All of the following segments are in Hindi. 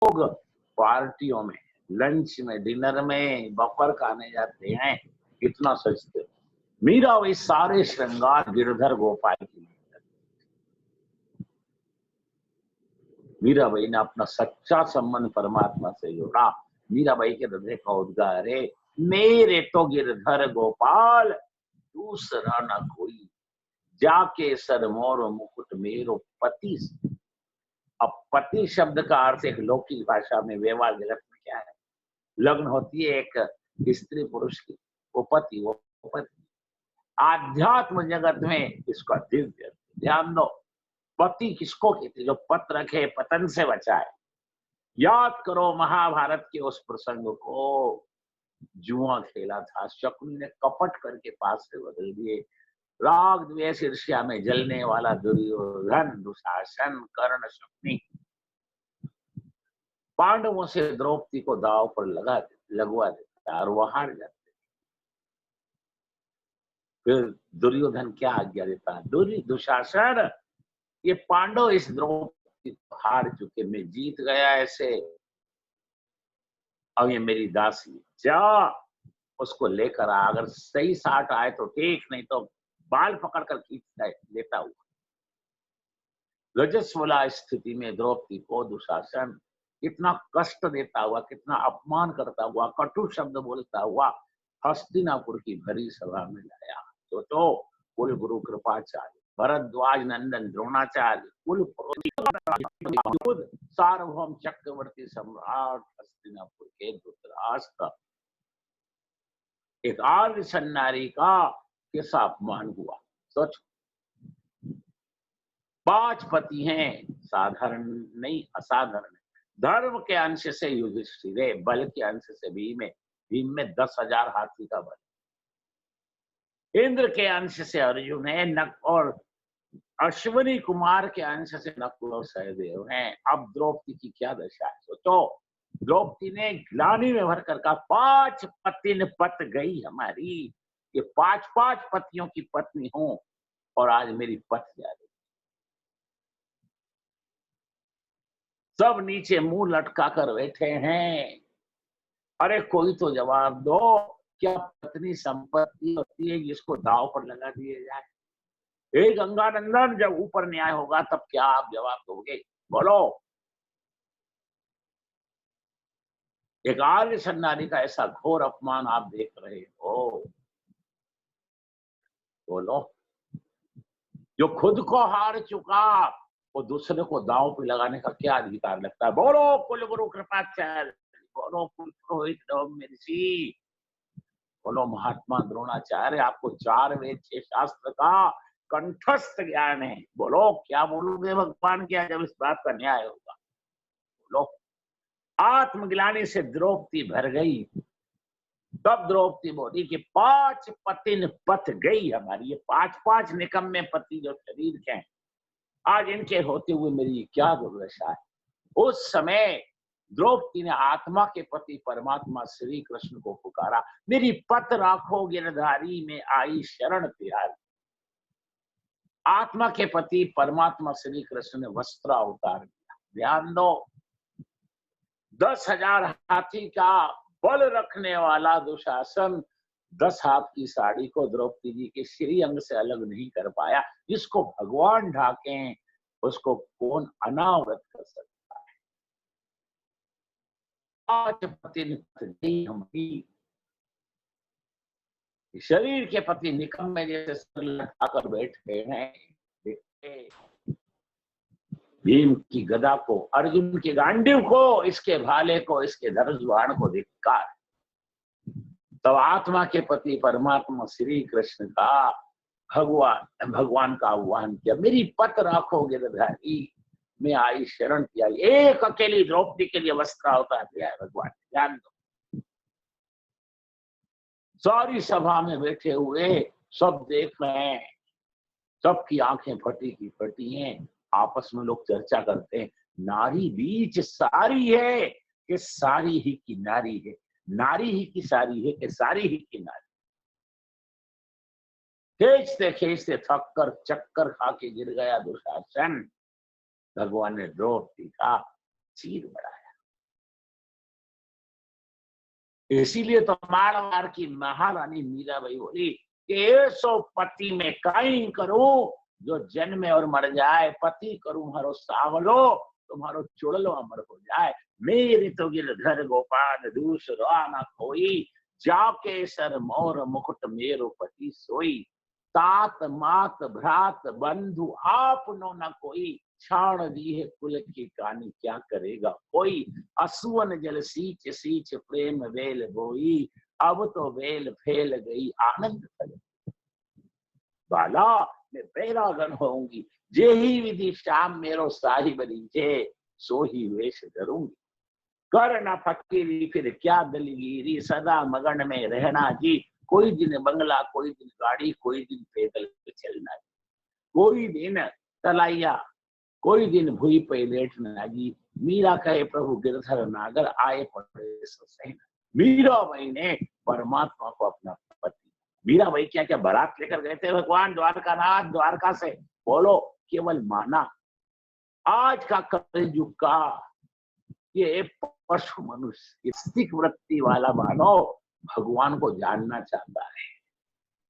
लोग पार्टियों में, लंच में, डिनर में, बफर खाने जाते हैं, कितना सजते। मीरा वही सारे श्रृंगार गिरधर गोपाल की। मीराबाई ने अपना सच्चा संबंध परमात्मा से जोड़ा। मीराबाई के हृदय का उद्गार है, मेरे तो गिरधर गोपाल दूसरा न कोई, जाके सर मोर मुकुट मेरो पति। अब पति शब्द का अर्थ एक लौकिक भाषा में, व्यवहार जगत में क्या है? लग्न होती है एक स्त्री पुरुष की, वो पति, वो पति। आध्यात्म जगत में इसका दिव्य ध्यान दो। पति किसको कहते? जो पत रखे, पतन से बचाए। याद करो महाभारत के उस प्रसंग को, जुआ खेला था, शकुनी ने कपट करके पास से बदल दिए। राग द्वेष ईर्ष्या में जलने वाला दुर्योधन, दुशासन, कर्ण, शकुनी पांडवों से द्रौपदी को दाव पर लगवा देता और वो हार जाते। फिर दुर्योधन क्या आज्ञा देता? दुशासन, ये पांडव इस द्रौपदी को हार चुके, मैं जीत गया ऐसे, अब ये मेरी दासी, जा उसको लेकर आ, अगर सही साठ आए तो ठीक, नहीं तो बाल पकड़कर खींच लेता हुआ। रजस्वला स्थिति में द्रौपदी को दुशासन कितना कष्ट देता हुआ, कितना अपमान करता हुआ, कटु शब्द बोलता हुआ हस्तिनापुर की भरी सभा में लाया। तो कुल गुरु कृपाचार्य, भरद्वाज नंदन द्रोणाचार्य, कुल सार्वभौम चक्रवर्ती सम्राट हस्तिनापुर के धृतराष्ट्र, एक आर्य सन्नारी का कैसा अपमान हुआ। सोच, 5 पति हैं, साधारण नहीं असाधारण। धर्म के अंश से युधिष्ठिर है, बल के अंश से भीम है, भीम में 10,000 हाथी का बल। इंद्र के अंश से अर्जुन है, और अश्वनी कुमार के अंश से नकुल और सहदेव हैं। अब द्रौपदी की क्या दशा है सोचो। द्रौपदी ने ग्लानि में भर कर कहा, 5 पतिन पत गई हमारी, ये 5 पतियों की पत्नी हूं और आज मेरी पत जा रही। सब नीचे मुंह लटका कर बैठे हैं। अरे कोई तो जवाब दो, क्या पत्नी संपत्ति होती है जिसको दाव पर लगा दिए जाए? हे गंगानंदन, जब ऊपर न्याय होगा तब क्या आप जवाब दोगे? बोलो। एक आर्य सन्नारी का ऐसा घोर अपमान आप देख रहे हो, बोलो। जो खुद को हार चुका, वो दूसरे को दांव पे लगाने का क्या अधिकार लगता है? बोलो कुल गुरु कृपाचार्य, बोलो कुल पुरोहित ऋषि, बोलो महात्मा द्रोणाचार्य, आपको 4 वेद 6 शास्त्र का कंठस्थ ज्ञान है। बोलो क्या बोलोगे भगवान क्या जब इस बात का न्याय होगा? बोलो। आत्मग्लानि से द्रौपदी भर गई। तब द्रौपदी बोली कि 5 पतिन पत गई हमारी, ये 5 निकम्मे पति जो शरीर के हैं, आज इनके होते हुए मेरी क्या दुर्दशा है। उस समय द्रौपदी ने आत्मा के पति परमात्मा श्री कृष्ण को पुकारा, मेरी पत राखो गिरधारी में आई शरण तिहारी। आत्मा के पति परमात्मा श्री कृष्ण ने वस्त्र अवतार दिया। ध्यान दो, 10,000 हाथी का बल रखने वाला दुशासन 10 हाथ की साड़ी को द्रौपदी जी के श्री अंग से अलग नहीं कर पाया। जिसको भगवान ढाके उसको कौन अनावृत कर सकता है? आज पति हमारी शरीर के पति निकम्मे जैसे सर लटकाकर बैठे हैं। भीम की गदा को, अर्जुन के गांडीव को, इसके भाले को, इसके धनुष बाण को धिक्कार। तब आत्मा के पति परमात्मा श्री कृष्ण का भगवान का आह्वान किया, मेरी पत राखो गिरधारी में आई शरण किया। एक अकेली द्रौपदी के लिए वस्त्र अवतार दिया है भगवान। ध्यान दो, सारी सभा में बैठे हुए सब देख रहे हैं, सबकी आंखें फटी की फटी हैं। आपस में लोग चर्चा करते हैं, नारी बीच सारी है कि सारी ही की नारी है, नारी ही की सारी है कि सारी ही की नारी। खींचते खींचते थक कर चक्कर खा के गिर गया दुशासन। भगवान ने द्रौपदी का चीर बढ़ाया। इसीलिए तो मारवाड़ की महारानी मीराबाई बोली कि ऐसो पति में कहीं करूं जो जन्मे और मर जाए, पति करूं हरो सावलो तुम्हारो चुड़लो अमर हो जाए। मेरी तो गिरधर गोपाल दूसरा न कोई, जाके सर मोर मुकुट मेरो पति सोई। तात मात भ्रात बंधु आप नो न कोई, छाण दी है कुल की कहानी क्या करेगा कोई। असुवन जल सींच सींच प्रेम वेल बोई, अब तो वेल फैल गई आनंद फल। बाला मैं बैरागन होऊंगी, जे ही विधि श्याम मेरो साहिब रीझे, सो ही वेश धरूंगी। कर न फकीरी फिर क्या दलगीरी, सदा मगन में रहना जी। कोई दिन बंगला, कोई दिन गाड़ी, कोई दिन पैदल चलना, कोई दिन तलाइया, कोई दिन भूई पे लेटना जी। मीरा कहे प्रभु गिरधर नागर, आए पड़े सो सहना। मीराबाई ने परमात्मा को अपना पति, मीराबाई क्या क्या बारात लेकर गए थे भगवान द्वारका नाथ, द्वारका से बोलो केवल माना। आज का कलयुग का ये पशु मनुष्य स्थिक वृत्ति वाला मानव भगवान को जानना चाहता है।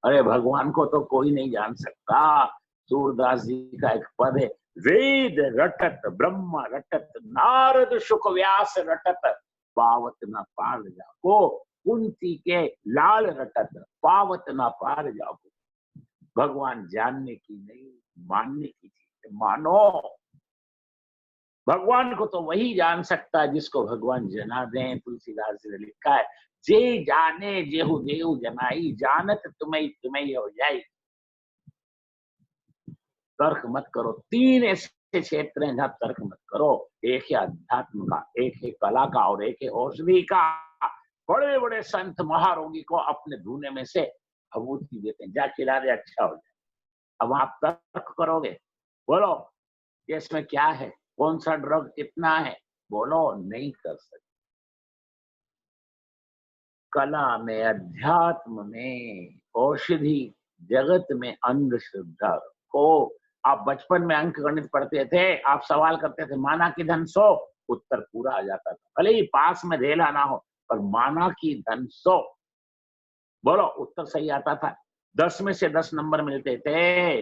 अरे भगवान को तो कोई नहीं जान सकता। सूरदास जी का एक पद है, वेद रटत ब्रह्म रटत, नारद शुक व्यास रटत, पावत न पार जाको। कुंती के लाल रटत, पावत न पार जाको। भगवान जानने की नहीं, मानने की चीज। मानो भगवान को तो वही जान सकता है जिसको भगवान जना दे। तुलसीदास जी ने लिखा है, जे जाने जेहु देहु जनाई, जानत तुम्हें तुम्हें हो जाए। तर्क मत करो। तीन ऐसे क्षेत्र हैं जहां तर्क मत करो। एक है अध्यात्म का, एक है कला का, और एक है औषधि का। बड़े बड़े संत महारोगी को अपने धुने में से भभूति देते हैं, जा खिला दे अच्छा हो जाए। अब आप तर्क करोगे, बोलो कि इसमें क्या है, कौन सा ड्रग कितना है, बोलो नहीं कर सकते। कला में, अध्यात्म में, औषधि जगत में अंधश्रद्धा को। आप बचपन में अंक गणित पढ़ते थे, आप सवाल करते थे माना की धन 100, उत्तर पूरा आ जाता था। भले ही पास में धेला ना हो, पर माना की धन 100, बोलो उत्तर सही आता था। 10 में से 10 नंबर मिलते थे।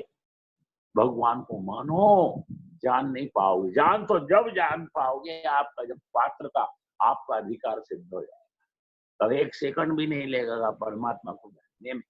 भगवान को मानो, जान नहीं पाओगे। जान तो जब जान पाओगे आपका, जब पात्रता, आपका अधिकार सिद्ध हो जाए। तब 1 सेकंड भी नहीं लगेगा परमात्मा को जानने में।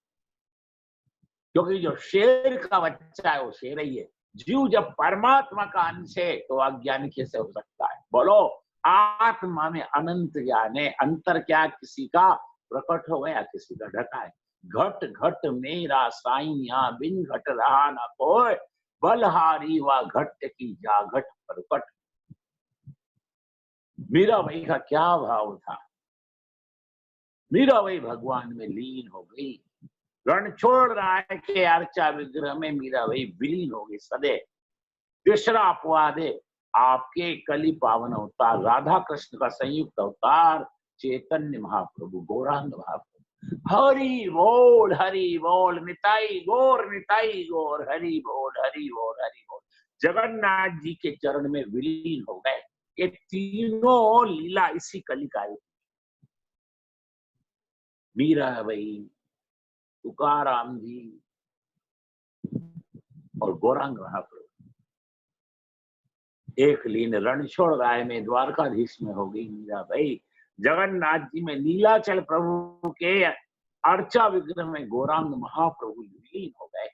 क्योंकि जो शेर का बच्चा है वो शेर ही है। जीव जब परमात्मा का अंश है तो अज्ञानी कैसे हो सकता है, बोलो। आत्मा में अनंत ज्ञान है। अंतर क्या किसी का प्रकट हो गया, किसी का ढका है। घट घट मेरा साइया, बिन घट रहा ना कोई, बलहारी व घट की जाघट प्रकट। मीराबाई का क्या भाव था। मीराबाई भगवान में लीन हो गई। रण छोड़ रहा है कि अर्चा विग्रह में मीराबाई विलीन हो गई सदैव। तीसरा अपवाद है, आपके कली पावन अवतार राधा कृष्ण का संयुक्त अवतार चैतन्य महाप्रभु, गौरांग महाप्रभु। हरि बोल निताई गौर, हरि बोल हरि बोल हरि बोल। जगन्नाथ जी के चरण में विलीन हो गए। ये तीनों लीला इसी कली का है। मीराबाई, तुकाराम जी और गौरांग महाप्रभु एक लीन रणछोड़ राय में द्वारकाधीश में हो गई मीराबाई। जगन्नाथ जी में नीलाचल प्रभु के अर्चा विग्रह में गौरांग महाप्रभु लीन हो गए।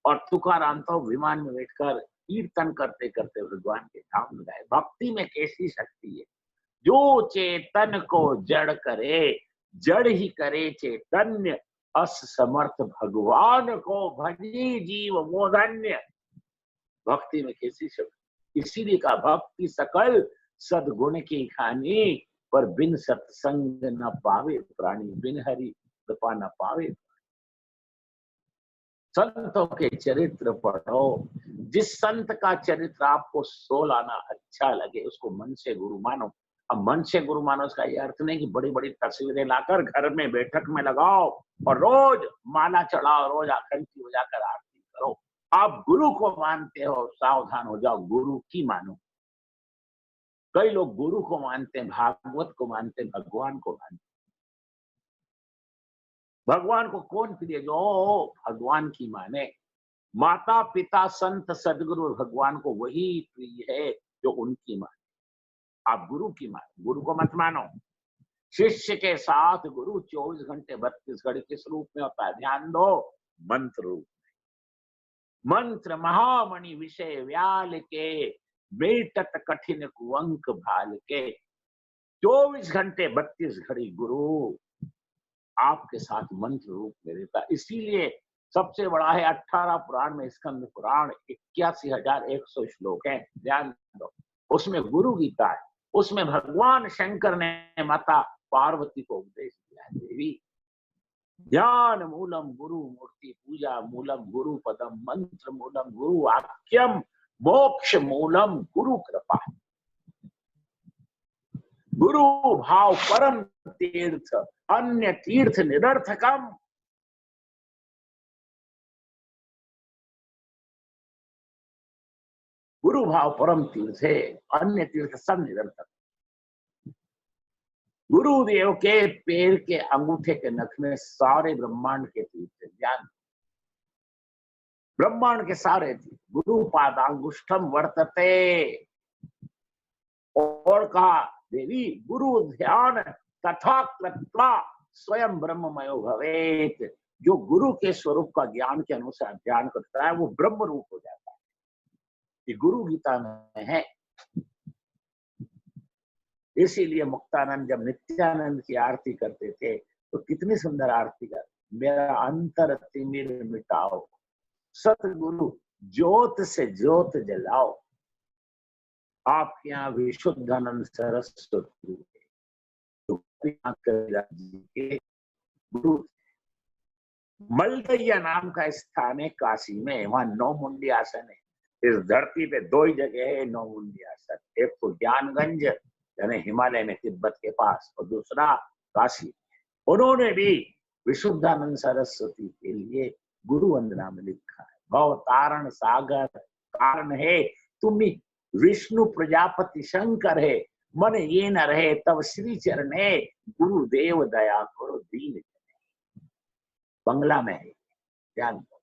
और तुकाराम तो विमान में बैठकर कीर्तन करते करते भगवान के धाम में गए। भक्ति में कैसी शक्ति है। जो चेतन को जड़ करे, जड़ ही करे चैतन्य, अस समर्थ भगवान को भजी जीव वो धन्य। भक्ति में कैसी शक्ति। इसीलिए का भक्ति सकल सदगुण की खानी, पर बिन सत्संग न पावे प्राणी, बिन हरि कृपा न पावे। संतों के चरित्र पढ़ो। जिस संत का चरित्र आपको सोलाना अच्छा लगे उसको मन से गुरु मानो। अब मन से गुरु मानो इसका ये अर्थ नहीं कि बड़ी बड़ी तस्वीरें लाकर घर में बैठक में लगाओ और रोज माला चढ़ाओ, रोज आखंडी हो जाकर आरती करो। आप गुरु को मानते हो, सावधान हो जाओ, गुरु की मानो। कई लोग गुरु को मानते हैं, भागवत को मानते हैं, भगवान को मानते हैं। भगवान को कौन प्रिय? जो भगवान की माने। माता पिता संत सदगुरु भगवान को वही प्रिय है जो उनकी माने। आप गुरु की माने, गुरु को मत मानो। शिष्य के साथ गुरु 24 घंटे 32 घड़ी किस रूप में होता है? ध्यान दो, मंत्र रूप। मंत्र महामणि विषय व्याल के, बेटत कठिन कुअंक भाल के। 24 घंटे 32 घड़ी गुरु आपके साथ मंत्र रूप में रहता। इसीलिए सबसे बड़ा है 18 पुराण में स्कंद पुराण, 81,100 श्लोक है। ध्यान दो, उसमें गुरु गीता है। उसमें भगवान शंकर ने माता पार्वती को उपदेश दिया है। देवी ज्ञान मूलम गुरु मूर्ति पूजा मूलम गुरु पदम, मंत्र मूलम गुरु आख्यम, मोक्ष मूलम गुरु कृपा। गुरु भाव परम तीर्थ, अन्य तीर्थ निरर्थकम। गुरु भाव परम तीर्थ है, अन्य तीर्थ सब निरर्थक। गुरुदेव के पैर के अंगूठे के नख में सारे ब्रह्मांड के तीर्थ ज्ञान, ब्रह्मांड के सारे तीर्थ। गुरु पादांगुष्ठम वर्तते। और कहा देवी गुरु ध्यान तथा कृत्वा स्वयं ब्रह्ममयो भवेत। जो गुरु के स्वरूप का ज्ञान के अनुसार ध्यान करता है वो ब्रह्म रूप हो जाता है। ये गुरु गीता में है। इसीलिए मुक्तानंद जब नित्यानंद की आरती करते थे तो कितनी सुंदर आरती कर, मेरा अंतर तिमिर मिटाओ, सतगुरु ज्योत से ज्योत जलाओ। आपके यहाँ विशुद्धानंद सरस्वती के गुरु। मलदैया नाम का स्थान है काशी में, वहां 9 मुंडी आसन है। इस धरती पे 2 ही जगह है 9 मुंडी आसन। एक तो ज्ञानगंज यानी हिमालय में तिब्बत के पास, और दूसरा काशी। उन्होंने भी विशुद्धानंद सरस्वती के लिए गुरु वंदना में लिखा है, भव तारण सागर कारण है तुम्ही, विष्णु प्रजापति शंकर है, मन ये न रहे तब श्री चरणे, गुरुदेव दया करो दीन जने। बंगला में है, ध्यान दो।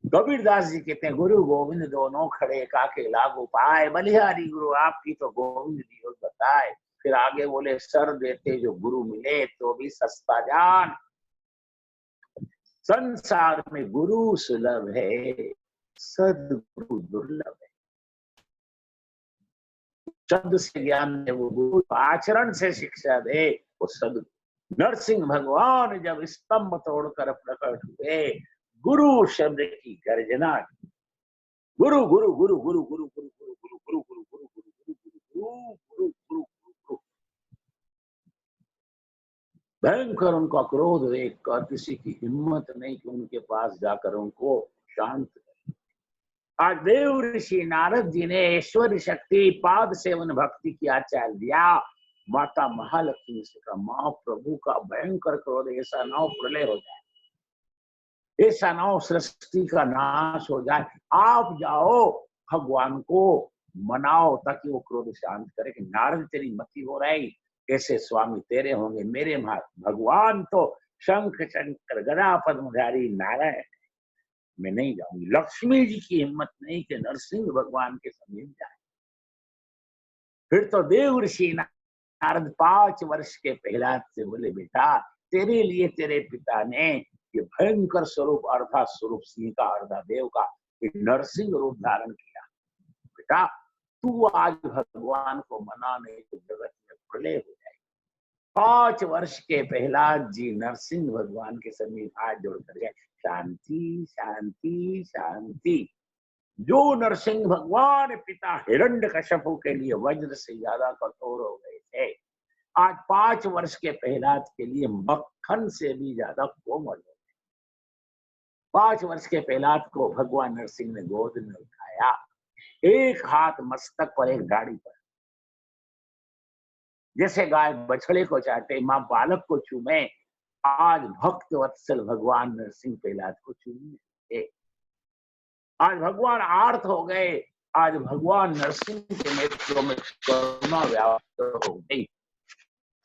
कबीरदास जी कहते हैं गुरु गोविंद दोनों खड़े काके लागू पाए, बलिहारी गुरु आपकी तो गोविंद जी बताए। फिर आगे बोले सर देते जो गुरु मिले तो भी सस्ता जान, संसार में गुरु सुलभ है, सदगुरु दुर्लभ है। शब्द से ज्ञान है वो गुरु, आचरण से शिक्षा दे वो सदगुरु। नरसिंह भगवान जब स्तंभ तोड़कर प्रकट हुए, गुरु शब्द की गर्जना, गुरु गुरु गुरु गुरु गुरु गुरु गुरु गुरु गुरु गुरु गुरु गुरु गुरु गुरु गुरु गुरु गुरु। भयंकर उनका क्रोध देखकर किसी की हिम्मत नहीं कि उनके पास जाकर उनको शांत। आज देव ऋषि नारद जी ने ईश्वर शक्ति पाद सेवन भक्ति की आचार्य दिया। माता महालक्ष्मी से कहा महाप्रभु का भयंकर क्रोध ऐसा ना प्रलय हो जाए, ऐसा ना सृष्टि का नाश हो जाए। आप जाओ भगवान को मनाओ ताकि वो क्रोध शांत करे कि नारद तेरी मति हो रही, कैसे स्वामी तेरे होंगे मेरे भगवान तो शंख शंकर गदा पद्मधारी नारायण, मैं नहीं जाऊंगी। लक्ष्मी जी की हिम्मत नहीं कि नरसिंह भगवान के समीप जाए। फिर तो देव ऋषि नारद 5 वर्ष के प्रहलाद से बोले बेटा तेरे लिए तेरे पिता ने ये भयंकर स्वरूप अर्धा स्वरूप सिंह का अर्धा देव का नरसिंह रूप धारण किया। बेटा तू आज भगवान को मना नहीं तो जगत में प्रलय हो जाए। 5 वर्ष के प्रहलाद जी नरसिंह भगवान के समीप हाथ जोड़कर गए, शांति शांति शांति। जो नरसिंह भगवान पिता हिरण्यकश्यप के लिए वज्र से ज्यादा कठोर हो गए थे, आज 5 वर्ष के प्रहलाद के लिए मक्खन से भी ज्यादा कोमल हो गए। 5 वर्ष के प्रहलाद को भगवान नरसिंह ने गोद में उठाया, एक हाथ मस्तक पर एक दाढ़ी पर। जैसे गाय बछड़े को चाटे माँ बालक को चूमे, आज भक्त वत्सल भगवान नरसिंह प्रहलाद को चूमे। आज भगवान आर्त हो गए, आज भगवान नरसिंह के नेत्रों में करुणा व्याप्त हो गई।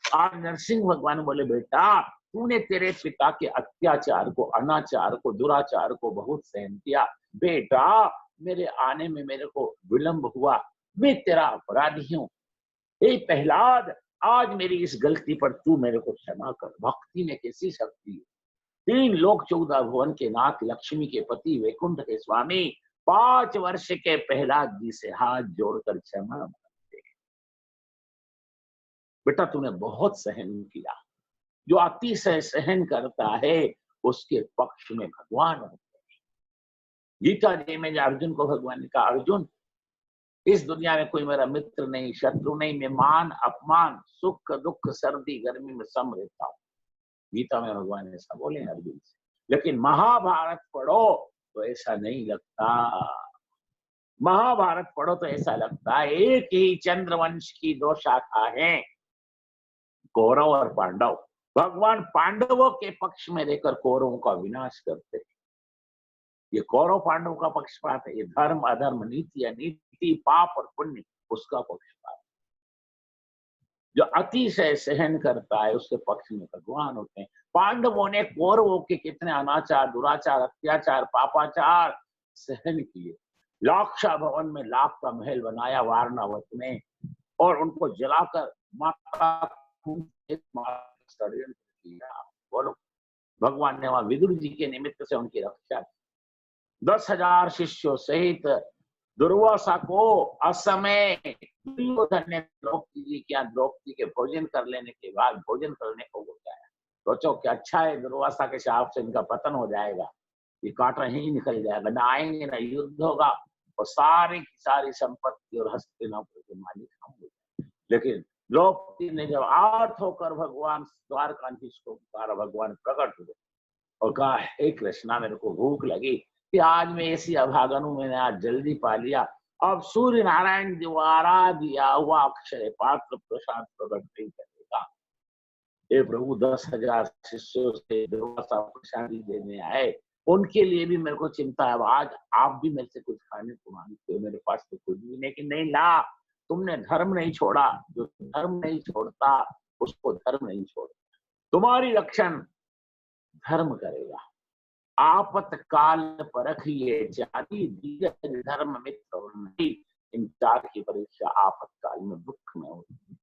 आज नरसिंह भगवान बोले, बेटा तूने तेरे पिता के अत्याचार को, अनाचार को, दुराचार को बहुत सहन किया। बेटा मेरे आने में मेरे को विलंब हुआ, मैं तेरा अपराधी हूं। हे प्रहलाद, आज मेरी इस गलती पर तू मेरे को क्षमा कर। भक्ति में कैसी शक्ति है। 3 लोक 14 भुवन के नाथ, लक्ष्मी के पति, वैकुंठ के स्वामी 5 वर्ष के प्रहलाद जी से हाथ जोड़कर क्षमा मांगते। बेटा तूने बहुत सहन किया। जो अतिशय सहन करता है उसके पक्ष में भगवान होते हैं। गीता जी में अर्जुन को भगवान ने कहा, अर्जुन इस दुनिया में कोई मेरा मित्र नहीं, शत्रु नहीं, मैं मान अपमान, सुख दुख, सर्दी गर्मी में सम रहता हूं। गीता में भगवान ऐसा बोले अर्जुन से। लेकिन महाभारत पढ़ो तो ऐसा नहीं लगता। महाभारत पढ़ो तो ऐसा लगता है एक ही चंद्रवंश की 2 शाखा हैं, कौरव और पांडव। भगवान पांडवों के पक्ष में रहकर कौरवों का विनाश करते हैं। ये कौरव पांडव का पक्षपात है। ये धर्म अधर्म, नीति अनीति, पाप और पुण्य, उसका पक्षपात। जो अतिशय सहन करता है उसके पक्ष में भगवान होते हैं। पांडवों ने कौरवों के कितने अनाचार, दुराचार, अत्याचार, पापाचार सहन किए। लाक्षा भवन में लाख का महल बनाया वारणावत में, और उनको जलाकर माता षड्यंत्र किया। बोलो, भगवान ने वहां विदुर जी के निमित्त से उनकी रक्षा की। 10,000 शिष्यों सहित दुर्वासा को असमय दुर्योधन ने द्रौपदी जी के यहाँ द्रौपदी के भोजन कर लेने के बाद भोजन करने को बुलाया। सोचो कि अच्छा है, दुर्वासा के शाप से इनका पतन हो जाएगा, ये कांटा ही निकल जाएगा, ना आएंगे ना युद्ध होगा, और सारी की सारी संपत्ति और हस्तिनापुर के मालिक हम हो जाएंगे। लेकिन द्रौपदी ने जब आर्त होकर भगवान द्वारकाधीश को पुकारा, भगवान प्रकट हुए और कहा, हे कृष्णा मेरे को भूख लगी कि आज मैं ऐसी अभागन हूं, मैंने आज जल्दी पा लिया। अब सूर्य नारायण द्वारा दिया हुआ अक्षय पात्र प्रसाद प्रकट नहीं करेगा। हे प्रभु, 10,000 शिष्यों से दुर्वासा प्रसादी देने आए, उनके लिए भी मेरे को चिंता है। आज आप भी मेरे से कुछ खाने को मांगते हो, मेरे पास तो कुछ भी नहीं। कि नहीं ला, तुमने धर्म नहीं छोड़ा। जो धर्म नहीं छोड़ता उसको धर्म नहीं छोड़ता। तुम्हारी रक्षण धर्म करेगा। आपत्काल परखिए जाति, धीरज धर्म मित्र नहीं। इन 4 की परीक्षा आपत्काल में, दुख में होती है।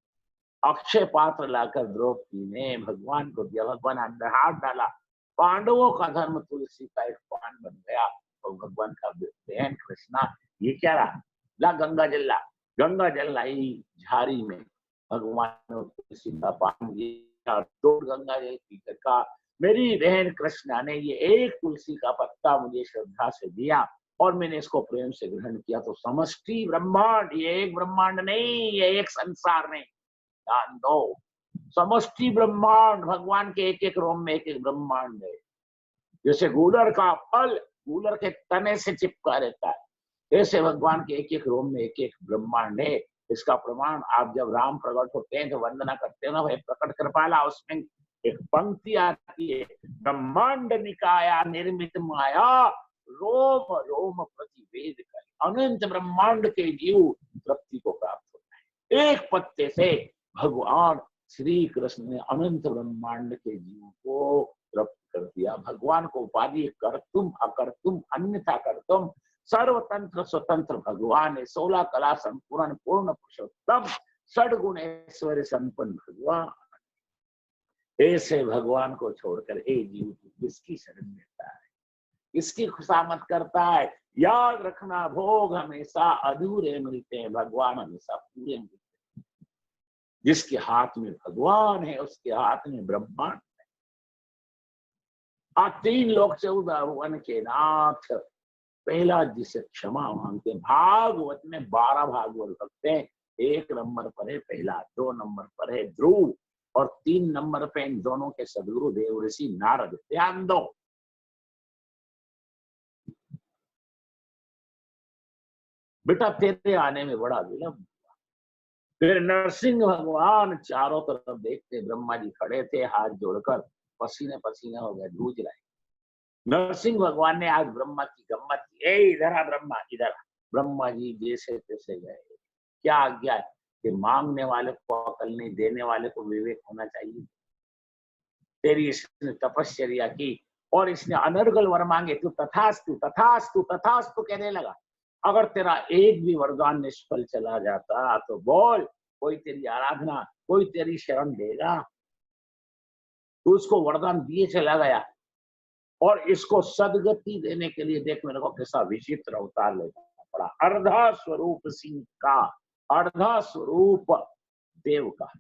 अक्षय पात्र लाकर द्रौपदी ने भगवान को दिया। भगवान अंदर हाथ डाला, पांडवों का धर्म तुलसी का एक पान बन गया। और भगवान का बहन कृष्णा, ये क्या रहा, ला गंगा जल ला। गंगा जल लाई झारी में, भगवान ने तुलसी का पान दिया। 2 गंगा जल पीकर का, मेरी बहन कृष्णा ने ये एक तुलसी का पत्ता मुझे श्रद्धा से दिया और मैंने इसको प्रेम से ग्रहण किया। तो समष्टि ब्रह्मांड, ये एक ब्रह्मांड नहीं, ये एक संसार नहीं, ध्यान दो। समष्टि ब्रह्मांड, भगवान के एक एक रोम में एक एक ब्रह्मांड है। जैसे गूलर का फल गूलर के तने से चिपका रहता है, ऐसे भगवान के एक एक रोम में एक एक ब्रह्मांड है। इसका प्रमाण आप जब राम प्रकट होते हैं तो वंदना करते हैं ना, भाई प्रकट कृपाला, उसमें एक पंक्ति आती है, ब्रह्मांड निकाया निर्मित माया, रोम रोम प्रतिवेद कर। अनंत ब्रह्मांड के जीव तृप्ति को प्राप्त होता है। एक पत्ते से भगवान श्री कृष्ण ने अनंत ब्रह्मांड के जीव को तृप्त कर दिया। भगवान को उपाधि कर्तुम अकर्तुम अन्यथा कर्तुम, सर्वतंत्र स्वतंत्र भगवान है। 16 कला संपूर्ण पूर्ण पुरुषोत्तम, षड्गुण ऐश्वर्य संपन्न भगवान। ऐसे भगवान को छोड़कर ए जीव किसकी शरण लेता है, किसकी खुशामद करता है। याद रखना, भोग हमेशा अधूरे मिलते हैं, भगवान हमेशा पूरे मिलते हैं। जिसके हाथ में भगवान है उसके हाथ में ब्रह्मांड है। आज 3 लोक 14 भुवन के नाथ प्रहलाद जी से क्षमा मांगते हैं। भागवत में 12 भागवत भक्त हैं। 1 नंबर पर है प्रहलाद, 2 नंबर पर है ध्रुव, और 3 नंबर पे इन दोनों के सदगुरु देव ऋषि नारद। ध्यान दो, बेटा तेरे आने में बड़ा विलंब हुआ। फिर नरसिंह भगवान चारों तरफ देखते, ब्रह्मा जी खड़े थे हाथ जोड़कर, पसीने पसीने हो गए, जूझ रहे। नरसिंह भगवान ने आज ब्रह्मा की गम्मत की, ए इधर आ ब्रह्मा, इधर आ। ब्रह्मा जी जैसे तैसे गए। क्या आज्ञा है कि मांगने वाले को अकल नहीं, देने वाले को विवेक होना चाहिए। तेरी इसने तपश्चर्या की और इसने अनर्गल वर मांगे, तू तथास्तु तथास्तु तथास्तु कहने लगा। अगर तेरा एक भी वरदान निष्फल चला जाता तो बोल, कोई तेरी आराधना, कोई तेरी शरण देगा? तू उसको वरदान दिए चला गया और इसको सदगति देने के लिए देख मेरे को कैसा विचित्र अवतार लेना पड़ा। अर्धा स्वरूप सिंह का, अर्धा स्वरूप देव का।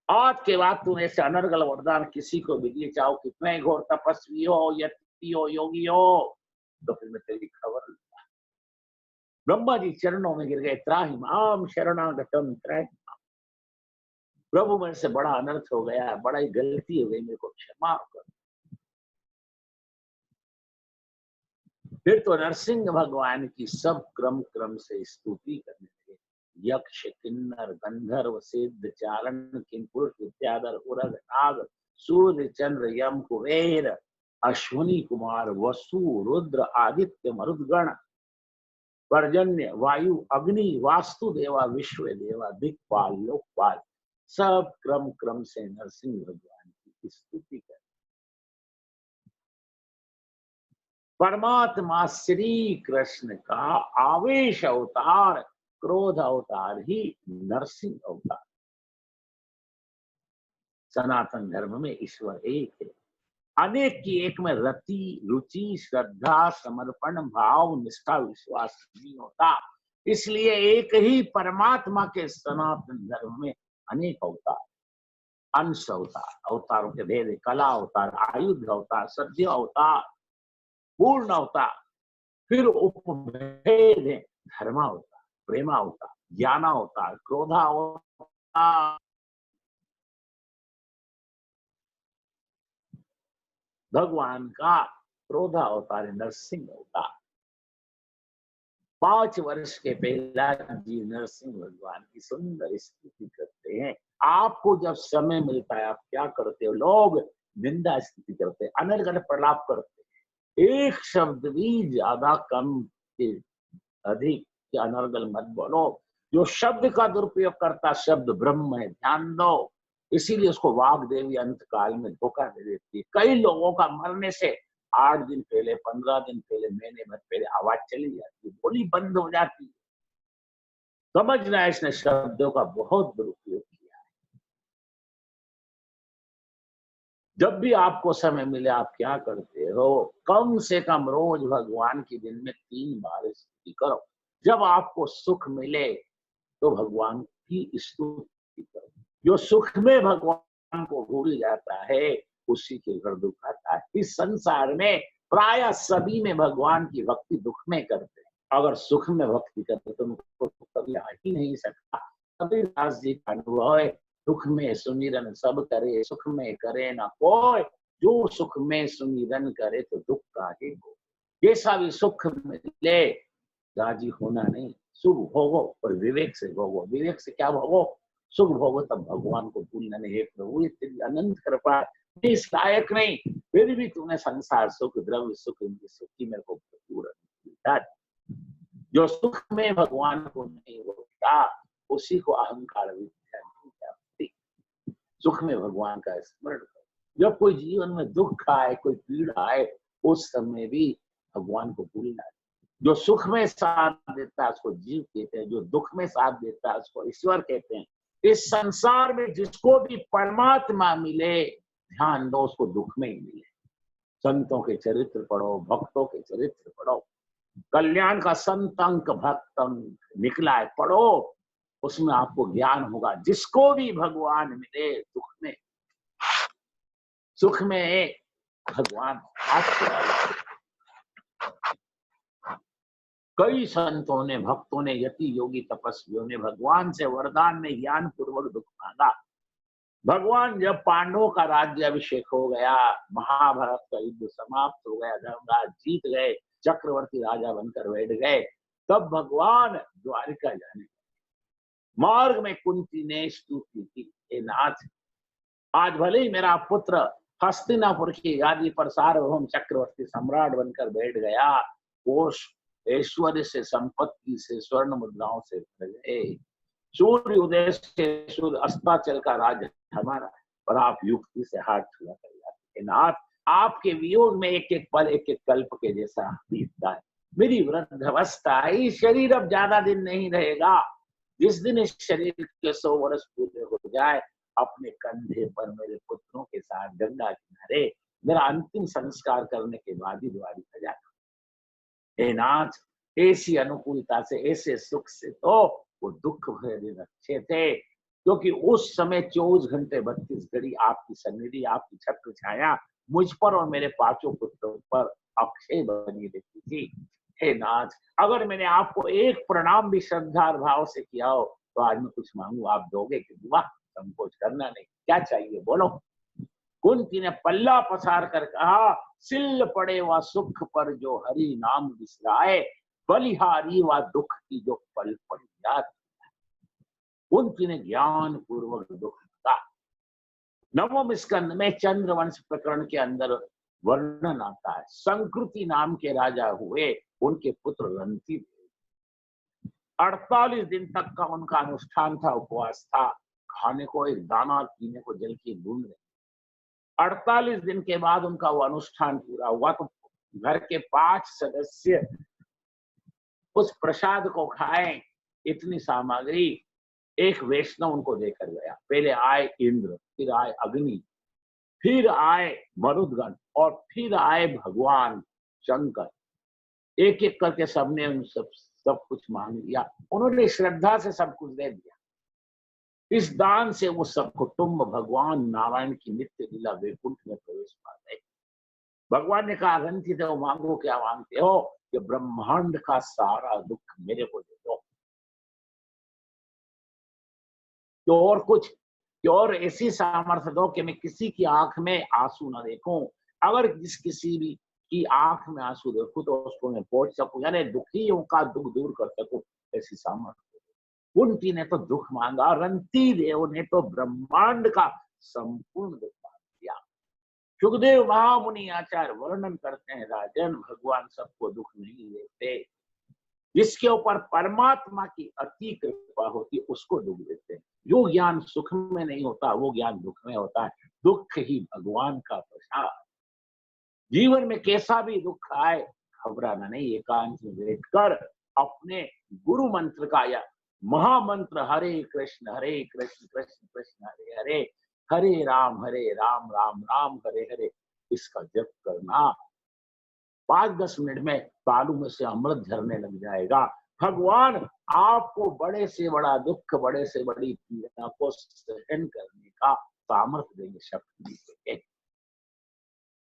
आज के बाद तूने ऐसे अनर्गल वरदान किसी को भी दिए, चाहो कितने घोर तपस्वी हो, यति हो, योगी हो, तो फिर मैं तेरी खबर लूंगा। ब्रह्मा जी चरणों में गिर गए। त्राहि माम शरणागतम त्रय। प्रभु मेरे से बड़ा अनर्थ हो गया, बड़ा ही गलती हो गई, मेरे को क्षमा कर। फिर तो नरसिंह भगवान की सब क्रम क्रम से स्तुति करने लगे। यक्ष, किन्नर, गंधर्व, सिद्ध, चारण, किंपुरुष, विद्याधर, उरग, नाग, सूर्य, चंद्र, यम, कुबेर, अश्विनी कुमार, वसु, रुद्र, आदित्य, मरुदगण, पर्जन्य, वायु, अग्नि, वास्तु देवा, विश्व देवा, दिक्पाल, लोकपाल, सब क्रम क्रम से नरसिंह भगवान की स्तुति कर। परमात्मा श्री कृष्ण का आवेश अवतार, क्रोध अवतार ही नरसिंह अवतार। सनातन धर्म में ईश्वर एक है, अनेक की एक में रति, रुचि, श्रद्धा, समर्पण भाव, निष्ठा, विश्वास नहीं होता। इसलिए एक ही परमात्मा के सनातन धर्म में अनेक अवतार, अंश अवतार, अवतारों के भेद, कला अवतार, आयुध अवतार, सत्य अवतार, पूर्ण अवतार, फिर उपभेद है, धर्मावतार, प्रेमावतार, ज्ञानावतार, क्रोधावतार। भगवान का क्रोधावतार है नरसिंह अवतार। 5 वर्ष के प्रहलाद जी नरसिंह भगवान की सुंदर स्तुति करते हैं। आपको जब समय मिलता है आप क्या करते हो? लोग निंदा स्तुति करते हैं, अनर्गल प्रलाप करते हैं। एक शब्द भी ज्यादा कम के अधिक के अनर्गल मत बोलो। जो शब्द का दुरुपयोग करता शब्द ब्रह्म है, ध्यान दो। इसीलिए उसको वाग देवी अंत काल में धोखा दे देती है। कई लोगों का मरने से 8 दिन पहले, 15 दिन पहले, महीने भर पहले आवाज चली जाती है, बोली बंद हो जाती है। समझना, इसने शब्दों का बहुत दुरुपयोग किया है। जब भी आपको समय मिले आप क्या करते हो? कम से कम रोज भगवान की दिन में 3 बार स्तुति करो। जब आपको सुख मिले तो भगवान की स्तुति करो। जो सुख में भगवान को भूल जाता है उसी के घर दुख आता है। इस संसार में प्राय सभी में भगवान की भक्ति दुख में करते हैं। अगर सुख में भक्ति करते तो उनको कभी आ ही नहीं सकता। कबीरदास जी का अनुभव है, दुख में सुमिरन सब करे, सुख में करे ना कोई। जो सुख में सुमिरन करे तो दुख काहे हो। जैसा भी सुख मिले राजी होना नहीं, सुख भोगो और विवेक से भोगो। विवेक से क्या भोगो? सुख भोगो, तब भगवान को भूलना नहीं। हे प्रभु, तेरी अनंत कृपा, इस लायक नहीं, फिर भी तूने संसार सुख, द्रव्य सुख, इनकी सुखी मेरे को भरपूर। जो सुख में भगवान को नहीं होता उसी को अहंकार विद्या नहीं जाती। सुख में भगवान का स्मरण करो। जब कोई जीवन में दुख आए, कोई पीड़ा आए, उस समय भी भगवान को भूलना है। जो सुख में साथ देता है उसको जीव कहते हैं, जो दुख में साथ देता है उसको ईश्वर कहते हैं। इस संसार में जिसको भी परमात्मा मिले, ध्यान दो उसको दुख में ही मिले। संतों के चरित्र पढ़ो, भक्तों के चरित्र पढ़ो। कल्याण का संत अंक भक्त अंक निकला है, पढ़ो, उसमें आपको ज्ञान होगा। जिसको भी भगवान मिले दुख में, सुख में भगवान आशीर्वाद। कई संतों ने, भक्तों ने, यति योगी तपस्वियों ने भगवान से वरदान में ज्ञान पूर्वक दुख मांगा। भगवान जब पांडवों का राज्याभिषेक हो गया, महाभारत का युद्ध समाप्त हो गया, धर्मराज जीत गए, चक्रवर्ती राजा बनकर बैठ गए, तब भगवान द्वारिका जाने। मार्ग में कुंती ने स्तुति की, हे नाथ, आज भले ही मेरा पुत्र हस्तिनापुर की गादी पर सार्वभौम चक्रवर्ती सम्राट बनकर बैठ गया, वो ऐश्वर्य से, संपत्ति से, स्वर्ण मुद्राओं से भर गए। सूर्य उदय से सूर्य अस्ताचल का राज हमारा है, और आप युक्ति से हाथ छुड़ा कर जाते हैं। नाथ, आपके वियोग में एक एक पल एक एक कल्प के जैसा बीतता है। मेरी वृद्धावस्था, ये शरीर अब ज्यादा दिन नहीं रहेगा। जिस दिन इस शरीर के 100 वर्ष पूरे हो जाए, अपने कंधे पर मेरे पुत्रों के साथ गंगा किनारे मेरा अंतिम संस्कार करने के बाद ही द्वारी सजा। हे नाथ, ऐसी अनुकूलता से, ऐसे सुख से तो वो दुख भरे दिन अच्छे थे, क्योंकि उस समय 24 घंटे 32 घड़ी आपकी सन्निधि, आपकी छत्र छाया मुझ पर और मेरे पांचों पुत्रों पर अक्षय बनी रहती थी। हे नाथ, अगर मैंने आपको एक प्रणाम भी श्रद्धा और भाव से किया हो, तो आज मैं कुछ मांगू आप दोगे कि दुआ? संकोच करना नहीं, क्या चाहिए बोलो। कुंती ने पल्ला पसार कर कहा, सिल पड़े व सुख पर जो हरि नाम विसराए, बलिहारी व दुख की जो पल पल याद। कुंती ने ज्ञान पूर्वक दुख का। नवम स्कंद में चंद्रवंश प्रकरण के अंदर वर्णन आता है। संकृति नाम के राजा हुए, उनके पुत्र रंती थे। 48 दिन तक का उनका अनुष्ठान था, उपवास था, खाने को एक दाना, पीने को जल की बूंद नहीं। 48 दिन के बाद उनका वो अनुष्ठान पूरा हुआ, तो घर के 5 सदस्य उस प्रसाद को खाएं, इतनी सामग्री। एक वैष्णव उनको देकर गया। पहले आए इंद्र, फिर आए अग्नि, फिर आए मरुदगण, और फिर आए भगवान शंकर। एक एक करके सबने उन सब कुछ मांग लिया। उन्होंने श्रद्धा से सब कुछ दे दिया। इस दान से वो सब कुटुंब भगवान नारायण की नित्य लीला वैकुंठ में प्रवेश पा गए। भगवान ने कहा, रंती देव, मांगो क्या मांगते हो? कि ब्रह्मांड का सारा दुख मेरे को दे दो, तो और कुछ, और ऐसी सामर्थ्य दो कि मैं किसी की आंख में आंसू न देखूं। अगर किसी भी की आंख में आंसू देखूं तो उसको मैं पहुंच सकूं, यानी दुखियों का दुख दूर कर सकूं, ऐसी सामर्थ्य। कुंती ने तो दुख मांगा, रंती देव ने तो ब्रह्मांड का संपूर्ण दुख मांग दिया। सुखदेव महामुनि आचार्य वर्णन करते हैं, राजन, भगवान सबको दुख नहीं देते, जिसके ऊपर परमात्मा की अति कृपा होती है उसको दुख देते हैं। जो ज्ञान सुख में नहीं होता, वो ज्ञान दुख में होता है। दुख ही भगवान का प्रसाद। जीवन में कैसा भी दुख आए, घबराना नहीं, एकांत में बैठकर अपने गुरु मंत्र का या महामंत्र हरे कृष्ण कृष्ण कृष्ण हरे हरे, हरे राम राम राम हरे हरे, इसका जप करना। 5-10 मिनट में तालू में से अमृत झरने लग जाएगा। भगवान आपको बड़े से बड़ा दुख, बड़े से बड़ी पीड़ा को सहन करने का सामर्थ्य देंगे, शक्ति देंगे।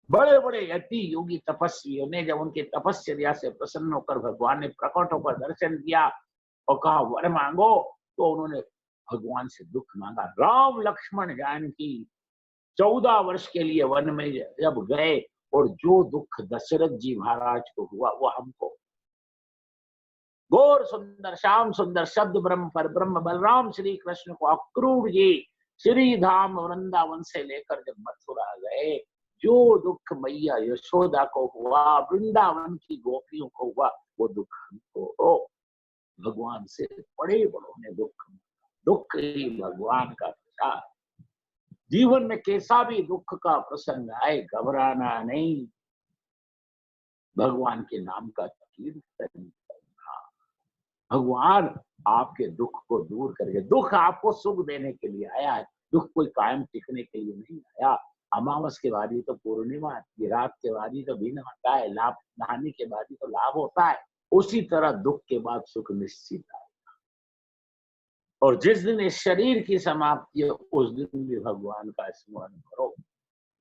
बड़े बड़े यति योगी तपस्वियों ने जब उनके तपस्या से प्रसन्न होकर भगवान ने प्रकट होकर दर्शन दिया और कहा वर मांगो, तो उन्होंने भगवान से दुख मांगा। राम लक्ष्मण जानकी 14 वर्ष के लिए वन में जब गए, और जो दुख दशरथ जी महाराज को हुआ वो हमको। गौर सुंदर श्याम सुंदर शब्द ब्रह्म पर ब्रह्म बलराम श्री कृष्ण को अक्रूर जी श्री धाम वृंदावन से लेकर जब मथुरा गए, जो दुख मैया यशोदा को हुआ, वृंदावन की गोपियों को हुआ, वो दुख हमको हो। भगवान से बड़े बड़ों ने दुख ही भगवान का प्रसाद। जीवन में कैसा भी दुख का प्रसंग आए, घबराना नहीं, भगवान के नाम का कीर्तन करना। भगवान आपके दुख को दूर करके, दुख आपको सुख देने के लिए आया है, दुख कोई कायम टिकने के लिए नहीं आया। अमावस के बाद ही तो पूर्णिमा आती है, रात के बाद ही तो दिन आता है, लाभ नहाने के बाद ही तो लाभ होता है। उसी तरह दुख के बाद सुख निश्चित आएगा। और जिस दिन इस शरीर की समाप्ति है, उस दिन भी भगवान का स्मरण करो।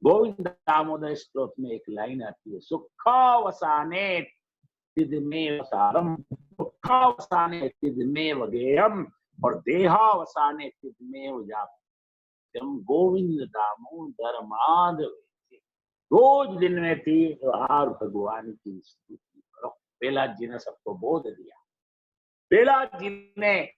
गोविंद दामोदर स्तोत्र में एक लाइन आती है, सुखावसाने तिदमेव सारम, दुखावसाने तिदमेव गेयम, और देहावसाने तिदमेव जाप्यम। गोविंद दामोदर माधव। रोज दिन में 3 बार भगवान की स्तुति करो। प्रहलाद जी ने सबको बोध दिया। प्रहलाद जी ने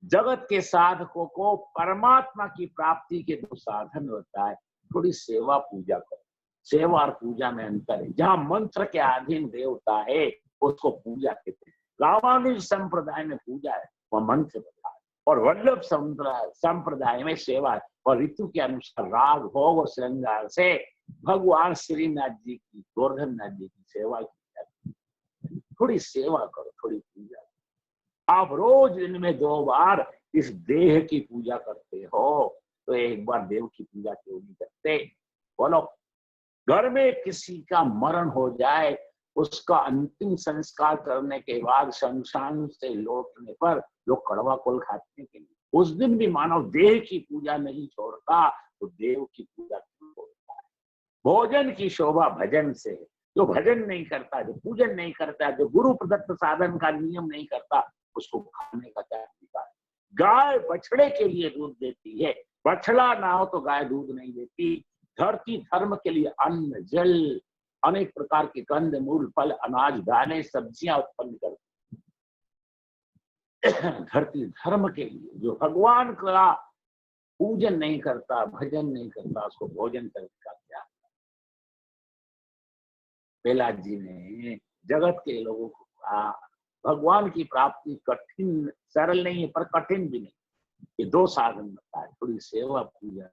जगत के साधकों को परमात्मा की प्राप्ति के 2 साधन होता है, थोड़ी सेवा पूजा करो। सेवा और पूजा में अंतर है। जहां मंत्र के अधीन देवता है, उसको पूजा कहते हैं। रामानुज संप्रदाय में पूजा है वह मन से बता है, और वल्लभ संप्रदाय में सेवा है, और ऋतु के अनुसार राग भोग और श्रृंगार से भगवान श्रीनाथ जी की, गोवर्धननाथ जी की सेवा की जाती है। थोड़ी सेवा करो, थोड़ी पूजा करो। आप रोज दिन में 2 बार इस देह की पूजा करते हो, तो एक बार देव की पूजा क्यों नहीं करते? बोलो। घर में किसी का मरण हो जाए, उसका अंतिम संस्कार करने के बाद शमशान से लौटने पर लोग कड़वा कुल खाते हैं कि नहीं? उस दिन भी मानव देह की पूजा नहीं छोड़ता, तो देव की पूजा क्यों छोड़ता है? भोजन की शोभा भजन से है। जो भजन नहीं करता, जो पूजन नहीं करता, जो गुरु प्रदत्त साधन का नियम नहीं करता, उसको खाने का क्या अधिकार? गाय बछड़े के लिए दूध देती है, बछड़ा ना हो तो गाय दूध नहीं देती। धरती धर्म के लिए अन्न जल अनेक प्रकार के कंद मूल फल अनाज दाने सब्जियां उत्पन्न करती। धरती धर्म के लिए, जो भगवान का पूजन नहीं करता, भजन नहीं करता, उसको भोजन करने का क्या? प्रहलाद जी ने जगत के लोगों को कहा भगवान की प्राप्ति कठिन, सरल नहीं है पर कठिन भी नहीं। ये 2 साधन बताए, थोड़ी सेवा पूजा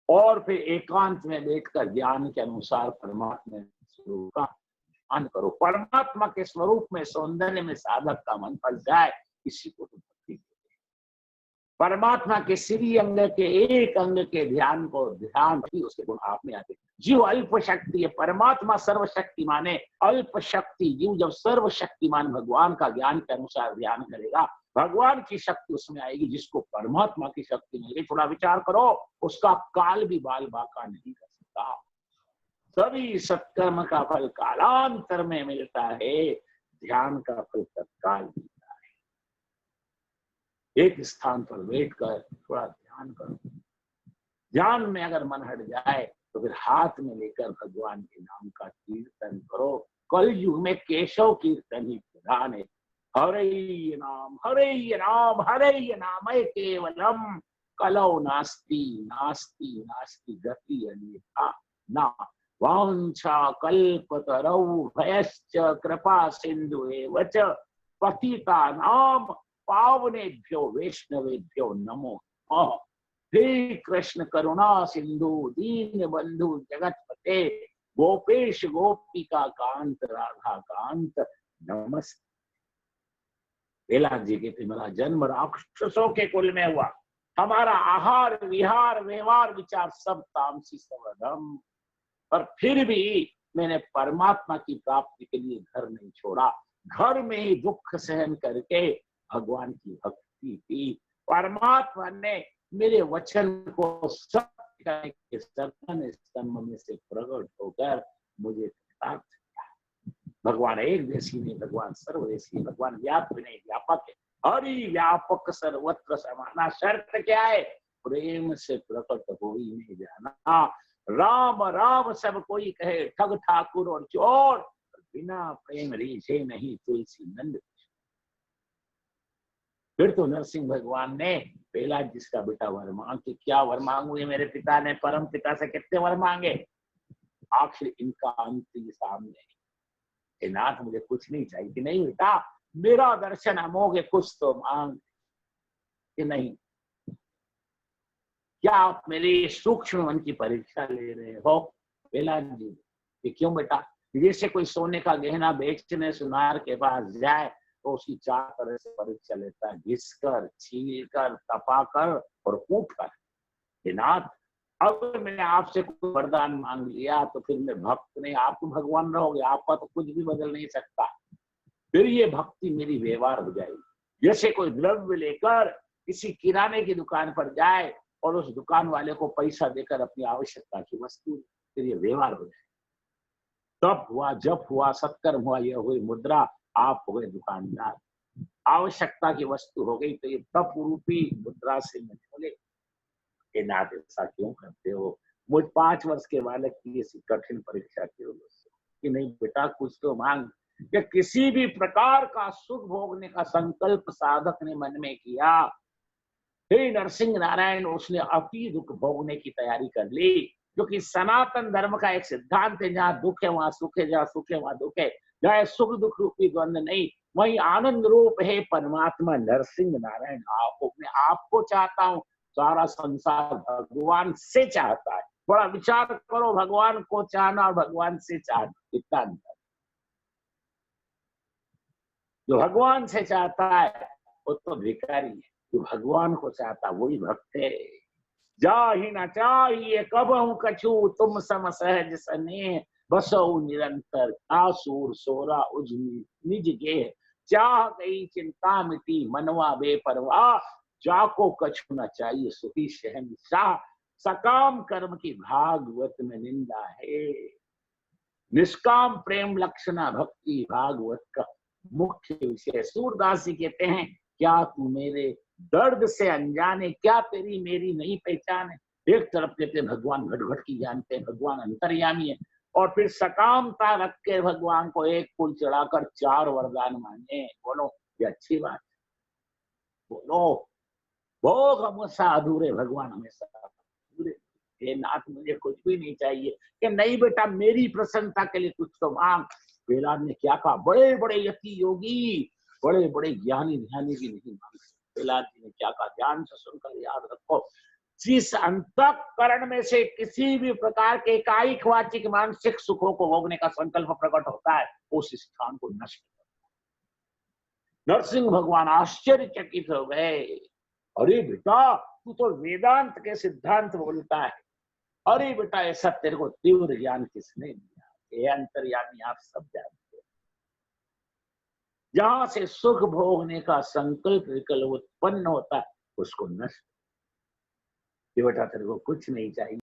और फिर एकांत में बैठकर ज्ञान के अनुसार परमात्मा स्वरूप का ध्यान करो। परमात्मा के स्वरूप में, सौंदर्य में साधक का मन फंस जाए, इसी को तो भक्ति कहते हैं। परमात्मा के श्री अंग के एक अंग के ध्यान को ध्यान ही उसके गुण आप में आते। जीव अल्प शक्ति है, परमात्मा सर्वशक्तिमान है। अल्प शक्ति जीव जब सर्वशक्तिमान भगवान का ज्ञान के अनुसार ध्यान करेगा, भगवान की शक्ति उसमें आएगी, जिसको परमात्मा की शक्ति मिलेगी। थोड़ा विचार करो, उसका काल भी बाल बाका नहीं कर सकता। सभी सत्कर्म का फल कालांतर में मिलता है, ध्यान का फल तत्काल मिलता है। एक स्थान पर बैठकर थोड़ा ध्यान करो। ध्यान में अगर मन हट जाए तो फिर हाथ में लेकर भगवान के नाम का कीर्तन करो। कल युग में केशव कीर्तन ही प्रधान है। हरे नाम हरे नाम हरे नाम केवलम कलौ नास्ति नास्ति नास्ति गति अन्यथा ना वांछा कल्पतरौ भयश्च कृपा सिंधुएव च पतितानां पावनेभ्यो वैष्णवेभ्यो नमो नमः। हे कृष्ण करुणा सिंधु दीन बंधु जगतपते गोपेश गोपिका कांत राधा कांत नमस्ते। प्रहलाद जी कहते मेरा जन्म राक्षसों के कुल में हुआ, हमारा आहार विहार व्यवहार विचार सब तामसी सर्वधर्म, पर फिर भी मैंने परमात्मा की प्राप्ति के लिए घर नहीं छोड़ा। घर में ही दुख सहन करके भगवान की भक्ति की। परमात्मा ने मेरे वचन को सत्य करने के सघन स्तंभ में से प्रकट होकर मुझे प्राप्त किया। भगवान एक देशी नहीं, भगवान सर्वदेशी, भगवान व्यापक नहीं व्यापक है। हरि व्यापक सर्वत्र समाना। शर्त क्या है? प्रेम से प्रकट हो ही नहीं जाना। राम राम सब कोई कहे, ठग ठाकुर और चोर, बिना प्रेम रीझे नहीं तुलसी नंद। फिर तो नरसिंह भगवान ने प्रहलाद जिसका बेटा वर मांग कि क्या वर मांगू? मेरे पिता ने परम पिता से कितने वर मांगे, आखिर इनका अंत ही सामने। नाथ मुझे कुछ नहीं चाहिए कि नहीं बेटा मेरा दर्शन अमोघ है, कुछ तो मांग कि नहीं। क्या आप मेरी सूक्ष्म मन की परीक्षा ले रहे हो? प्रहलाद जी कि क्यों बेटा? जैसे कोई सोने का गहना बेचने सुनार के पास जाए तो उसकी 4 तरह से परीक्षा लेता है, घिसकर, छीलकर, तपाकर और कूटकर। नाथ अगर मैंने आपसे कोई वरदान मांग लिया तो फिर मैं भक्त नहीं, आप तो भगवान रहोगे, आपका तो कुछ भी बदल नहीं सकता। फिर ये भक्ति मेरी व्यवहार हो जाएगी। जैसे कोई द्रव्य लेकर किसी किराने की दुकान पर जाए और उस दुकान वाले को पैसा देकर अपनी आवश्यकता की वस्तु, फिर ये व्यवहार हो जाए। तप हुआ, जप हुआ, सत्कर्म हुआ, यह हुई मुद्रा, आप हो गए दुकानदार। आवश्यकता की वस्तु हो गई तो ये तप रूपी मुद्रा से मैं बोले कि नाथ ऐसा क्यों करते हो? मुझ 5 वर्ष के बालक की ऐसी कठिन परीक्षा क्यों? कि नहीं बेटा कुछ तो मांग। कि किसी भी प्रकार का सुख भोगने का संकल्प साधक ने मन में किया, हे नरसिंह नारायण उसने अति दुख भोगने की तैयारी कर ली। क्योंकि सनातन धर्म का एक सिद्धांत है, जहाँ दुख है वहां सुख है, जहाँ सुख है वहां दुख है। जहाँ सुख दुख रूपी द्वंद्व नहीं, वही आनंद रूप है परमात्मा नरसिंह नारायण। आपको, मैं आपको चाहता हूँ, सारा संसार भगवान से चाहता है। बड़ा विचार करो, भगवान को चाहना और भगवान से चाहना, कितना अंतर। जो भगवान से चाहता है वो तो भिखारी है, जो भगवान को चाहता वही भक्त है। जाहि न चाहिए कबहु कछु, तुम सम सहज सने, बसौ निरंतर आसूर सोरा उजनी निज गेह। चाह गई चिंता मिटी मनवा बेपरवाह, जाको कछु न चाहिए सुखी शहंशाह। सकाम कर्म की भागवत में निंदा है, निष्काम प्रेम लक्षणा भक्ति भागवत का मुख्य विषय। सूरदास जी कहते हैं, क्या तू मेरे दर्द से अनजाने, क्या तेरी मेरी नहीं पहचान है। एक तरफ कहते भगवान घट घट की जानते हैं, भगवान अंतर्यामी है, और फिर सकामता रख के भगवान को एक फूल चढ़ाकर 4 वरदान मांगे। बोलो ये अच्छी बात, बोलो भोग हमेशा अधूरे, भगवान हमेशा अधूरे। हे नाथ मुझे कुछ भी नहीं चाहिए, कि नहीं बेटा मेरी प्रसन्नता के लिए कुछ तो मांग। प्रहलाद ने क्या कहा, बड़े बड़े यति योगी, बड़े बड़े ज्ञानी ध्यानी भी नहीं मांग सकते। प्रहलाद जी ने क्या कहा, ध्यान से सुनकर याद रखो, जिस अंतःकरण में से किसी भी प्रकार के कायिक वाचिक मानसिक सुखों को भोगने का संकल्प प्रकट होता है, उस स्थान को नष्ट करता है। नरसिंह भगवान आश्चर्यचकित हो गए, अरे बेटा तू तो वेदांत के सिद्धांत बोलता है, अरे बेटा ऐसा तेरे को तीव्र ज्ञान किसने दिया। ये अंतर्यामी आप सब जानते हैं, जहां से सुख भोगने का संकल्प विकल्प उत्पन्न होता है उसको नष्ट। ये बेटा तेरे को कुछ नहीं चाहिए।